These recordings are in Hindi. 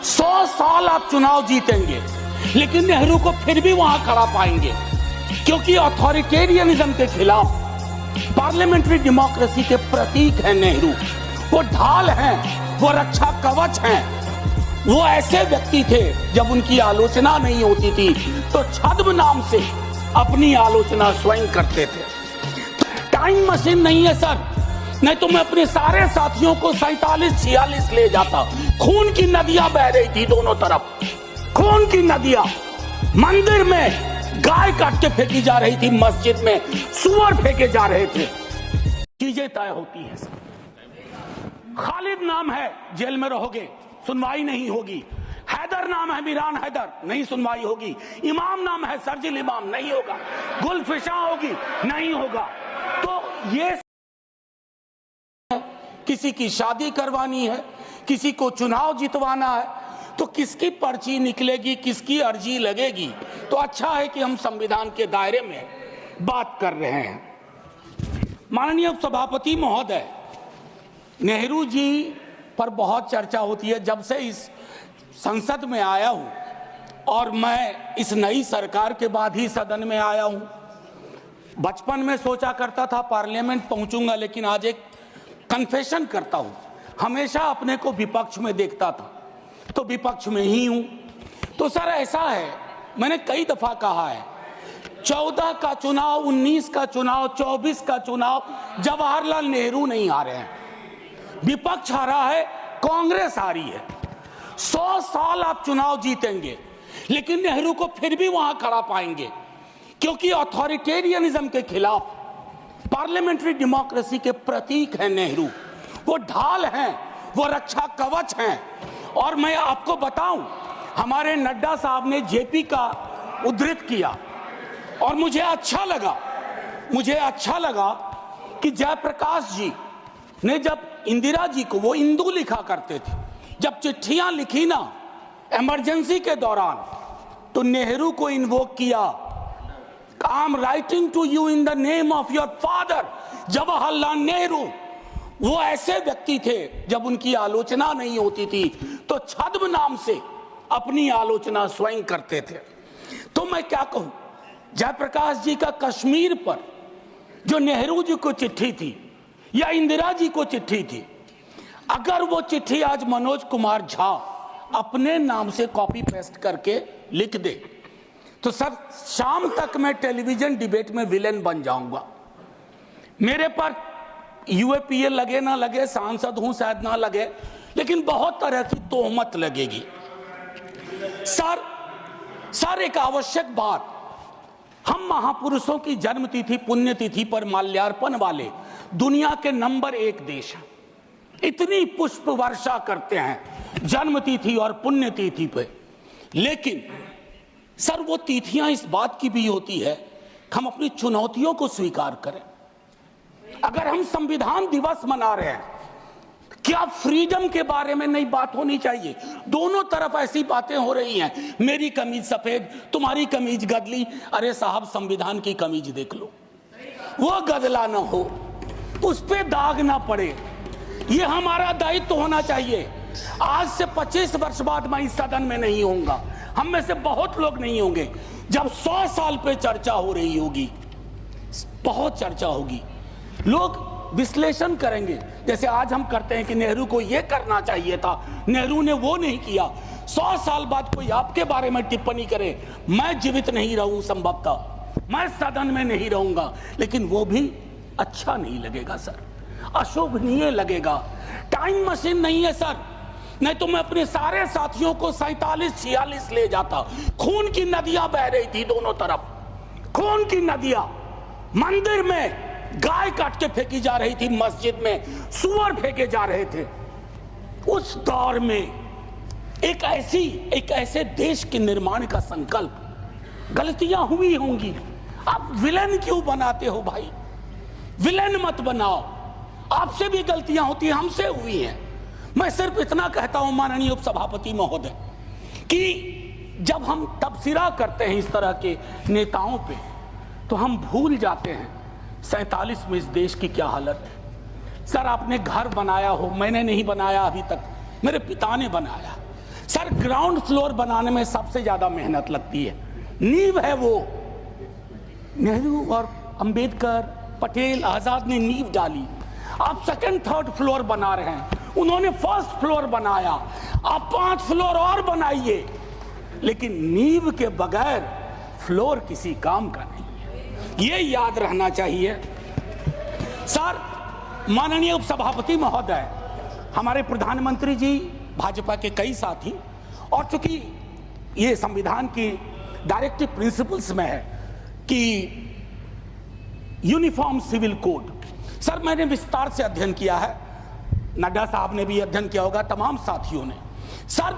100 साल आप चुनाव जीतेंगे लेकिन नेहरू को फिर भी वहां खड़ा पाएंगे, क्योंकि अथॉरिटेरियनिज्म के खिलाफ पार्लियामेंट्री डेमोक्रेसी के प्रतीक हैं नेहरू। वो ढाल हैं, वो रक्षा कवच हैं। वो ऐसे व्यक्ति थे जब उनकी आलोचना नहीं होती थी तो छद्म नाम से अपनी आलोचना स्वयं करते थे। टाइम मशीन नहीं है सर, नहीं तो मैं अपने सारे साथियों को 47-46 ले जाता। खून की नदियां बह रही थी दोनों तरफ, खून की नदियां। मंदिर में गाय काट के फेंकी जा रही थी, मस्जिद में सुअर फेंके जा रहे थे। चीजें तय होती है सर। खालिद नाम है, जेल में रहोगे, सुनवाई नहीं होगी। हैदर नाम है, मीरान हैदर, नहीं सुनवाई होगी। इमाम नाम है, सर्जिल इमाम, नहीं होगा। गुलफिशा होगी, नहीं होगा। तो ये किसी की शादी करवानी है, किसी को चुनाव जितवाना है, तो किसकी पर्ची निकलेगी, किसकी अर्जी लगेगी। तो अच्छा है कि हम संविधान के दायरे में बात कर रहे हैं। माननीय सभापति महोदय, नेहरू जी पर बहुत चर्चा होती है जब से इस संसद में आया हूं, और मैं इस नई सरकार के बाद ही सदन में आया हूं। बचपन में सोचा करता था पार्लियामेंट पहुंचूंगा, लेकिन आज एक कन्फेशन करता हूं, हमेशा अपने को विपक्ष में देखता था, तो विपक्ष में ही हूं। तो सर ऐसा है, मैंने कई दफा कहा है, 14 का चुनाव, 19 का चुनाव, 24 का चुनाव जवाहरलाल नेहरू नहीं हारे हैं, विपक्ष हारा है, कांग्रेस हारी है। 100 साल आप चुनाव जीतेंगे लेकिन नेहरू को फिर भी वहां खड़ा पाएंगे, क्योंकि अथॉरिटेरियनिज्म के खिलाफ पार्लियामेंट्री डेमोक्रेसी के प्रतीक हैं नेहरू। वो ढाल हैं, वो रक्षा कवच हैं। और मैं आपको बताऊं, हमारे नड्डा साहब ने जेपी का उद्धृत किया और मुझे अच्छा लगा कि जयप्रकाश जी ने जब इंदिरा जी को, वो इंदू लिखा करते थे, जब चिट्ठियां लिखी ना इमरजेंसी के दौरान, तो नेहरू को इन्वोक किया। I am writing to you in the name of your father Jawaharlal Nehru. वो ऐसे व्यक्ति थे जब उनकी आलोचना नहीं होती थी तो छद्म नाम से अपनी आलोचना स्वयं करते थे। तो मैं क्या कहूं, जयप्रकाश जी का कश्मीर पर जो नेहरू जी को चिट्ठी थी या इंदिरा जी को चिट्ठी थी, अगर वो चिट्ठी आज मनोज कुमार झा अपने नाम से कॉपी पेस्ट करके लिख दे, तो सर शाम तक मैं टेलीविजन डिबेट में विलेन बन जाऊंगा। मेरे पर यूएपीए लगे ना लगे, सांसद हूं शायद ना लगे, लेकिन बहुत तरह की तोहमत लगेगी। सर एक आवश्यक बात, हम महापुरुषों की जन्मतिथि पुण्यतिथि पर माल्यार्पण वाले दुनिया के नंबर 1 देश हैं। इतनी पुष्प वर्षा करते हैं जन्मतिथि और पुण्यतिथि पे, लेकिन सर वो तिथियां इस बात की भी होती है कि हम अपनी चुनौतियों को स्वीकार करें। अगर हम संविधान दिवस मना रहे हैं, क्या फ्रीडम के बारे में नहीं बात होनी चाहिए? दोनों तरफ ऐसी बातें हो रही हैं, मेरी कमीज सफेद, तुम्हारी कमीज गदली। अरे साहब, संविधान की कमीज देख लो, वो गदला ना हो, उस पे दाग ना पड़े। ये हमारा दायित्व होना चाहिए। आज से 25 वर्ष बाद मैं इस सदन में नहीं होऊंगा, हम में से बहुत लोग नहीं होंगे। जब 100 साल पे चर्चा हो रही होगी, बहुत चर्चा होगी, लोग विश्लेषण करेंगे, जैसे आज हम करते हैं कि नेहरू को यह करना चाहिए था, नेहरू ने वो नहीं किया। 100 साल बाद कोई आपके बारे में टिप्पणी करे, मैं जीवित नहीं रहूं, संभवतः मैं सदन में नहीं रहूंगा, लेकिन वो भी अच्छा नहीं लगेगा सर, अशोभनीय लगेगा। टाइम मशीन नहीं है सर, नहीं तो मैं अपने सारे साथियों को 47-46 ले जाता। खून की नदियां बह रही थी दोनों तरफ, खून की नदियां। मंदिर में गाय काट के फेंकी जा रही थी, मस्जिद में सुअर फेंके जा रहे थे। उस दौर में एक ऐसे देश के निर्माण का संकल्प, गलतियां हुई होंगी। आप विलेन क्यों बनाते हो भाई? विलेन मत बनाओ, आपसे भी गलतियां होती हैं, हमसे हुई हैं। मैं सिर्फ इतना कहता हूं माननीय उपसभापति महोदय कि जब हम तबसरा करते हैं इस तरह के नेताओं पे, तो हम भूल जाते हैं 47 में इस देश की क्या हालत है। सर आपने घर बनाया हो, मैंने नहीं बनाया अभी तक, मेरे पिता ने बनाया। सर ग्राउंड फ्लोर बनाने में सबसे ज्यादा मेहनत लगती है, नींव है वो। नेहरू और अंबेडकर, पटेल, आजाद ने नींव डाली। आप सेकंड थर्ड फ्लोर बना रहे हैं, उन्होंने फर्स्ट फ्लोर बनाया, आप 5 फ्लोर और बनाइए, लेकिन नींव के बगैर फ्लोर किसी काम का नहीं है, ये याद रहना चाहिए। सर माननीय उपसभापति महोदय, हमारे प्रधानमंत्री जी, भाजपा के कई साथी, और चूंकि ये संविधान की डायरेक्टिव प्रिंसिपल्स में है कि यूनिफॉर्म सिविल कोड, सर मैंने विस्तार से अध्ययन किया है, नड्डा साहब ने भी अध्ययन किया होगा, तमाम साथियों ने। सर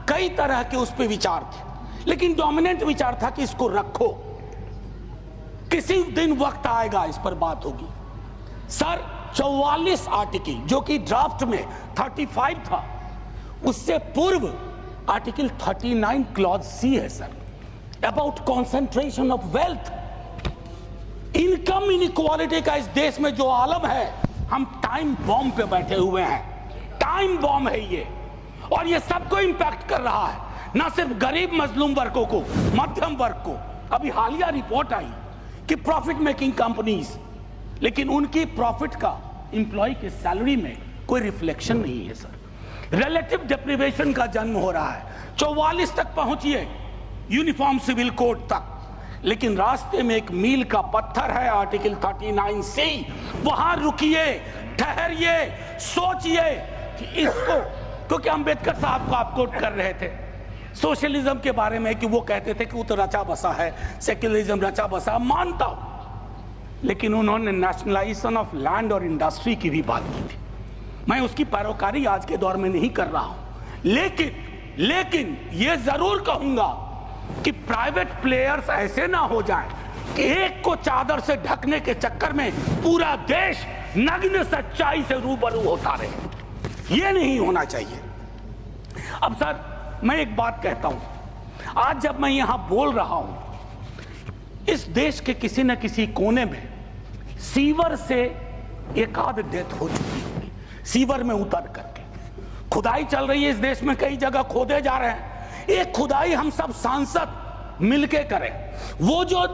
कई तरह के उस पर विचार थे, लेकिन डोमिनेंट विचार था कि इसको रखो, किसी दिन वक्त आएगा इस पर बात होगी। सर 44 आर्टिकल, जो कि ड्राफ्ट में 35 था, उससे पूर्व आर्टिकल 39 क्लॉज सी है sir, about concentration of wealth. Income inequality का इस देश में जो आलम है, हम टाइम बॉम्ब पे बैठे हुए हैं, टाइम बॉम्ब है ये, और ये सबको इंपैक्ट कर रहा है, ना सिर्फ गरीब मजलूम वर्गों को, मध्यम वर्ग को। अभी हालिया रिपोर्ट आई कि प्रॉफिट मेकिंग कंपनीज, लेकिन उनकी प्रॉफिट का एम्प्लॉय की सैलरी में कोई रिफ्लेक्शन नहीं है सर। रिलेटिव डिप्रिवेशन का जन्म हो रहा है, 44 तक पहुंचिए यूनिफॉर्म सिविल कोड तक, लेकिन रास्ते में एक मील का पत्थर है आर्टिकल 39 से, वहां रुकिए, ठहरिए, सोचिए कि इसको, क्योंकि अंबेडकर साहब को आप कोट कर रहे थे सोशलिज्म के बारे में कि वो कहते थे कि वो तो रचा बसा है, सेक्युलरिज्म रचा बसा, मानता हूं, लेकिन उन्होंने नेशनलाइजेशन ऑफ लैंड और इंडस्ट्री की भी बात की थी। मैं उसकी पैरोकारी आज के दौर में नहीं कर रहा हूं, लेकिन ये जरूर कहूंगा कि प्राइवेट प्लेयर्स ऐसे ना हो जाएं कि एक को चादर से ढकने के चक्कर में पूरा देश नग्न सच्चाई से रूबरू होता रहे, ये नहीं होना चाहिए। अब सर मैं एक बात कहता हूं, आज जब मैं यहां बोल रहा हूं, इस देश के किसी न किसी कोने में सीवर से एक आध डेथ हो चुकी होगी, सीवर में उतर करके। खुदाई चल रही है इस देश में, कई जगह खोदे जा रहे हैं, एक खुदाई हम सब सांसद मिलके करें। वो जो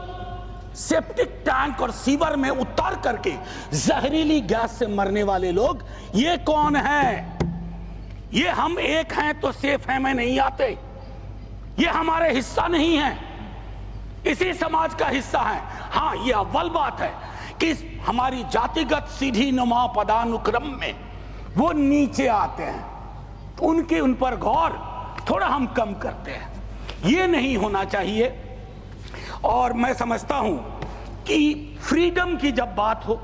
सेप्टिक टैंक और सीवर में उतर करके जहरीली गैस से मरने वाले लोग, ये कौन है? ये हम एक हैं तो सेफ हैं में नहीं आते, ये हमारे हिस्सा नहीं है, इसी समाज का हिस्सा है। हाँ, ये अव्वल बात है कि हमारी जातिगत सीढ़ी नुमा पदानुक्रम में वो नीचे आते हैं, उनके उन पर गौर थोड़ा हम कम करते हैं, ये नहीं होना चाहिए। और मैं समझता हूं कि फ्रीडम की जब बात हो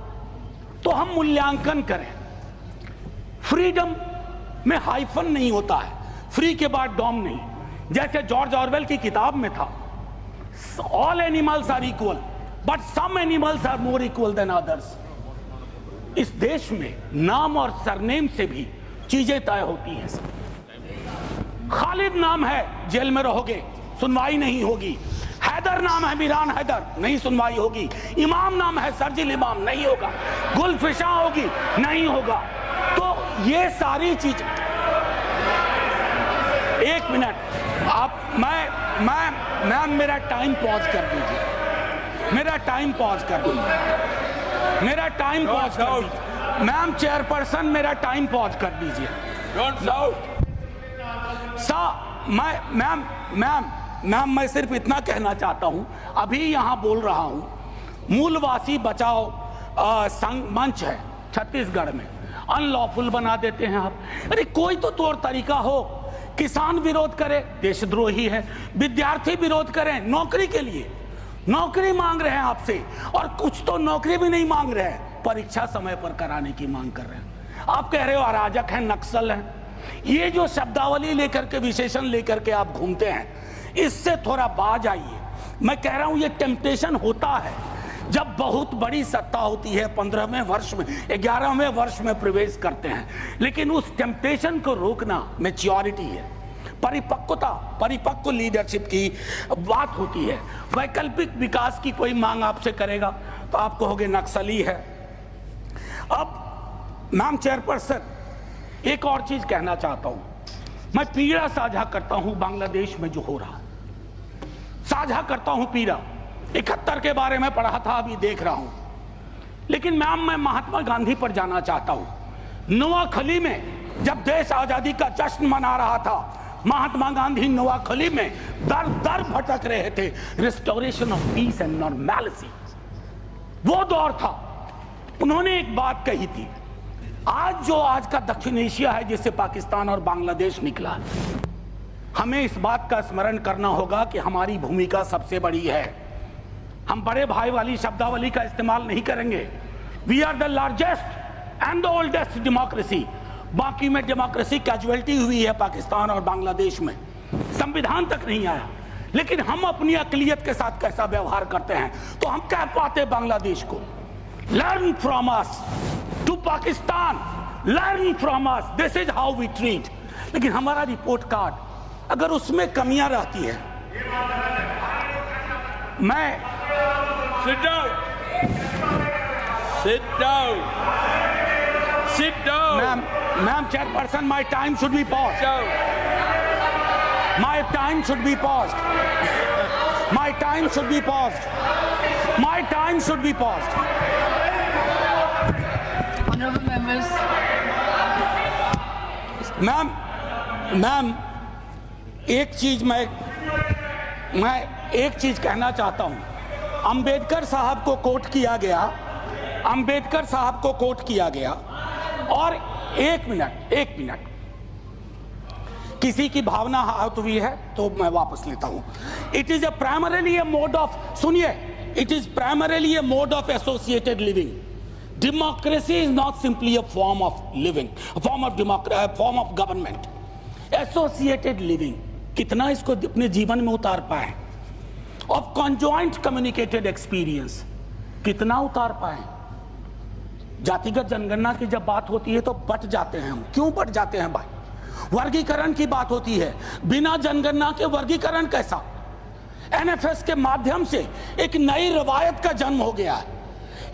तो हम मूल्यांकन करें। फ्रीडम में हाइफन नहीं होता है, फ्री के बाद डॉम नहीं, जैसे जॉर्ज ऑरवेल की किताब में था, all animals are equal but some animals are more equal than others. इस देश में नाम और सरनेम से भी चीजें तय होती हैं। खालिद नाम है, जेल में रहोगे, सुनवाई नहीं होगी। हैदर नाम है, मीरान हैदर, नहीं सुनवाई होगी। इमाम नाम है, सर्जिल इमाम, नहीं होगा। गुलफिशा होगी, नहीं होगा। तो ये सारी चीज, एक मिनट आप, मैं मेरा टाइम पॉज कर दीजिए, मेरा टाइम पॉज कर दीजिए, मेरा टाइम पॉज कर दीजिए। मैम चेयरपर्सन, मेरा टाइम पॉज कर दीजिए। Don't shout. मैम मैं सिर्फ इतना कहना चाहता हूं, अभी यहां बोल रहा हूं, मूलवासी बचाओ संघ मंच है छत्तीसगढ़ में, अनलॉफुल बना देते हैं आप। अरे कोई तो तौर तरीका हो, किसान विरोध करे, देशद्रोही है, विद्यार्थी विरोध करें नौकरी के लिए, नौकरी मांग रहे हैं आपसे, और कुछ तो नौकरी भी नहीं मांग रहे हैं, परीक्षा समय पर कराने की मांग कर रहे हैं। आप कह रहे हो अराजक है, नक्सल है। ये जो शब्दावली लेकर के, विशेषण लेकर के आप घूमते हैं, इससे थोड़ा बाज आइए। मैं कह रहा हूं ये टेम्पटेशन होता है जब बहुत बड़ी सत्ता होती है, 15वें वर्ष में, 11वें वर्ष में प्रवेश करते हैं, लेकिन उस टेम्पटेशन को रोकना मैच्योरिटी है, परिपक्वता, परिपक्व लीडरशिप की बात होती है। वैकल्पिक विकास की कोई मांग आपसे करेगा तो आप कहोगे नक्सली है। अब मैम चेयरपर्सन, एक और चीज कहना चाहता हूं, मैं पीड़ा साझा करता हूं बांग्लादेश में जो हो रहा है, साझा करता हूं पीड़ा। 71 के बारे में पढ़ा था, अभी देख रहा हूं। लेकिन मैम, मैं महात्मा गांधी पर जाना चाहता हूं। नोआखली में जब देश आजादी का जश्न मना रहा था, महात्मा गांधी नोआखली में दर दर भटक रहे थे, restoration of peace and normality. वो दौर था। उन्होंने एक बात कही थी, आज का दक्षिण एशिया है जिससे पाकिस्तान और बांग्लादेश निकला, हमें इस बात का स्मरण करना होगा कि हमारी भूमिका सबसे बड़ी है। हम बड़े भाई वाली शब्दावली का इस्तेमाल नहीं करेंगे। We are the largest and the oldest democracy. बाकी में डेमोक्रेसी कैजुअलिटी हुई है पाकिस्तान और बांग्लादेश में, संविधान तक नहीं आया। लेकिन हम अपनी अकलियत के साथ कैसा व्यवहार करते हैं, तो हम कह पाते बांग्लादेश को, learn from us, to Pakistan, learn from us, this is how we treat. लेकिन हमारा रिपोर्ट कार्ड अगर उसमें कमियां रहती है, मैं Sit down. Sit down. Sit down. Ma'am, chairperson, my time should be paused. Sit down. My time should be paused. My time should be paused. My time should be paused. Honorable members. Ma'am, एक चीज मैं एक चीज कहना चाहता हूं। अंबेडकर साहब को कोट किया गया, अंबेडकर साहब को कोट किया गया। और एक मिनट, किसी की भावना आहत हुई है तो मैं वापस लेता हूं। It is primarily a mode of, सुनिए, it is primarily a mode of associated living. Democracy is not simply a form of living, form of government. Associated living, कितना इसको अपने जीवन में उतार पाए? ऑफ कॉन्जॉइंट कम्युनिकेटेड एक्सपीरियंस, कितना उतार पाए? जातिगत जनगणना की जब बात होती है तो बट जाते हैं हम। क्यों बट जाते हैं भाई? वर्गीकरण की बात होती है, बिना जनगणना के वर्गीकरण कैसा? एनएफएस के माध्यम से एक नई रवायत का जन्म हो गया है।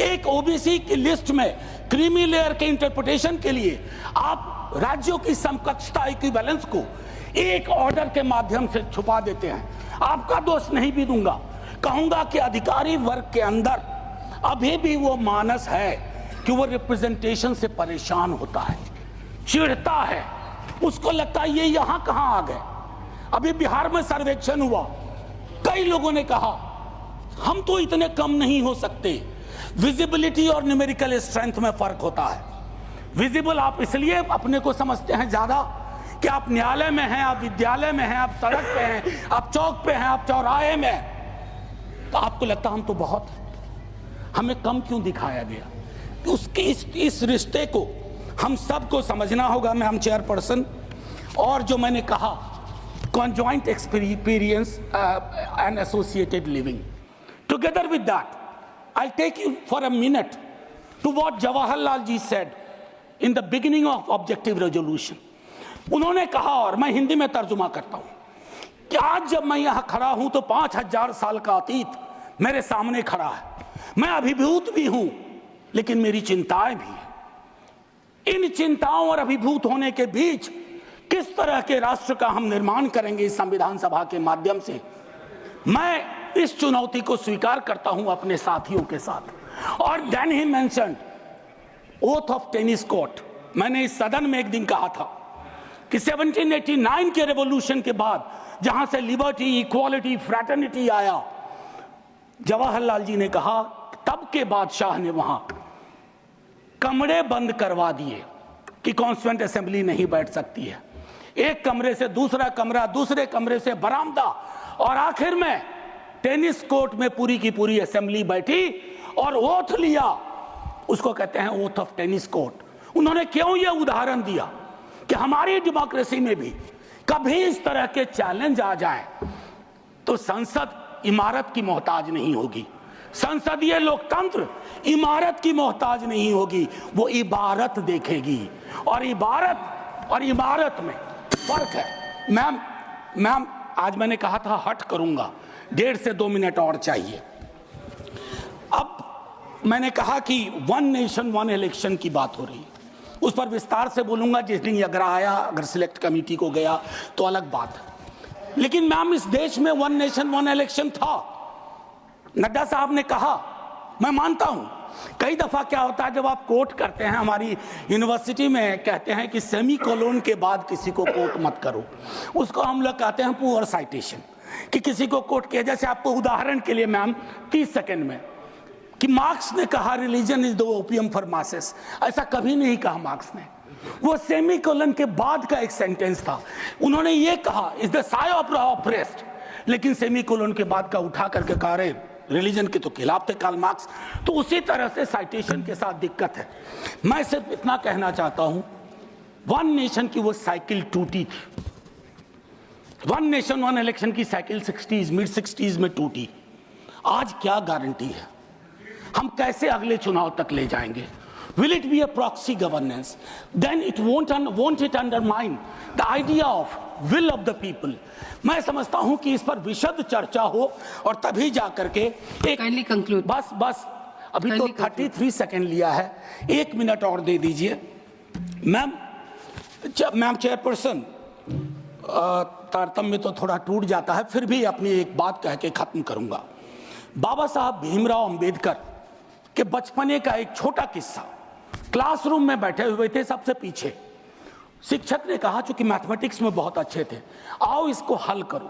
एक ओबीसी की लिस्ट में क्रीमी लेयर के इंटरप्रिटेशन के लिए आप राज्यों की समकक्षता इक्विवेलेंस को एक ऑर्डर के माध्यम से छुपा देते हैं। आपका दोष नहीं भी दूंगा, कहूंगा कि अधिकारी वर्ग के अंदर अभी भी वो मानस है कि वो रिप्रेजेंटेशन से परेशान होता है, चिढ़ता है, उसको लगता है ये यहां कहां आ गए। अभी बिहार में सर्वेक्षण हुआ, कई लोगों ने कहा हम तो इतने कम नहीं हो सकते। विजिबिलिटी और न्यूमेरिकल स्ट्रेंथ में फर्क होता है। विजिबल आप इसलिए अपने को समझते हैं ज्यादा कि आप न्यायालय में हैं, आप विद्यालय में हैं, आप सड़क पे हैं, आप चौक पे हैं, आप चौराहे में हैं, तो आपको लगता हम तो बहुत, हमें कम क्यों दिखाया गया? उसके इस रिश्ते को हम सबको समझना होगा। मैम चेयरपर्सन, और जो मैंने कहा conjoint experience and associated living, together with that I'll take you for a minute to what Jawaharlal ji said in the beginning of objective resolution. उन्होंने कहा, और मैं हिंदी में तर्जुमा करता हूं, कि आज जब मैं यहां खड़ा हूं तो 5000 साल का अतीत मेरे सामने खड़ा है। मैं अभिभूत भी हूं, लेकिन मेरी चिंताएं भी हैं। इन चिंताओं और अभिभूत होने के बीच किस तरह के राष्ट्र का हम निर्माण करेंगे इस संविधान सभा के माध्यम से, मैं इस चुनौती को स्वीकार करता हूं अपने साथियों के साथ। और then he mentioned oath of tennis court. मैंने इस सदन में एक दिन कहा था कि 1789 के रेवोल्यूशन के बाद जहां से लिबर्टी, इक्वालिटी, फ्रैटर्निटी आया, जवाहरलाल जी ने कहा तब के बादशाह ने वहां कमरे बंद करवा दिए कि कॉन्स्टिट्यूएंट असेंबली नहीं बैठ सकती है। एक कमरे से दूसरा कमरा, दूसरे कमरे से बरामदा, और आखिर में टेनिस कोर्ट में पूरी की पूरी असेंबली बैठी और ओथ लिया। उसको कहते हैं ओथ ऑफ टेनिस कोर्ट। उन्होंने क्यों यह उदाहरण दिया कि हमारी डेमोक्रेसी में भी कभी इस तरह के चैलेंज आ जाए तो संसद इमारत की मोहताज नहीं होगी। संसदीय लोकतंत्र इमारत की मोहताज नहीं होगी, वो इबारत देखेगी। और इबारत में फर्क है। मैम आज मैंने कहा था हट करूंगा, 1.5 से 2 मिनट और चाहिए। अब मैंने कहा कि वन नेशन वन इलेक्शन की बात हो रही है। उस पर विस्तार से बोलूंगा जिस दिन अगर आया, अगर सिलेक्ट कमेटी को गया तो अलग बात है। लेकिन मैम, इस देश में 1 नेशन 1 इलेक्शन था। नड्डा साहब ने कहा, मैं मानता हूं। कई दफा क्या होता है, जब आप कोट करते हैं, हमारी यूनिवर्सिटी में कहते हैं कि सेमी कोलोन के बाद किसी को कोट मत करो, उसको हम लोग कहते हैं पुअर साइटेशन, कि किसी को कोट किया। जैसे आपको उदाहरण के लिए मैम 30 सेकंड में, कि मार्क्स ने कहा religion is the opium for masses, ऐसा कभी नहीं कहा मार्क्स ने। वो सेमी कोलन के बाद का एक सेंटेंस था। उन्होंने ये कहा is the Sai of oppressed, लेकिन सेमी कोलन के बाद का उठा करके कहा रहे रिलीजन के तो खिलाफ थे कार्ल मार्क्स। तो उसी तरह से साइटेशन के साथ दिक्कत है। मैं सिर्फ इतना कहना चाहता हूं, 1 नेशन की वो साइकिल टूटी थी। 1 नेशन 1 इलेक्शन की साइकिल 60s मिड 60s में टूटी। आज क्या गारंटी है, हम कैसे अगले चुनाव तक ले जाएंगे? Will it be a proxy governance? Then it won't it undermine the idea of will of the people? मैं समझता हूं कि इस पर विशद चर्चा हो और तभी जाकर के एक Kindly conclude. बस अभी तो 33 सेकंड लिया है, 1 मिनट और दे दीजिए। मैम चेयरपर्सन, तारतम्य तो थोड़ा टूट जाता है, फिर भी अपनी एक बात कह के खत्म करूंगा। बाबा साहब भीमराव अंबेडकर के बचपने का एक छोटा किस्सा। क्लासरूम में बैठे हुए थे सबसे पीछे, शिक्षक ने कहा, चूंकि मैथमेटिक्स में बहुत अच्छे थे, आओ इसको हल करो।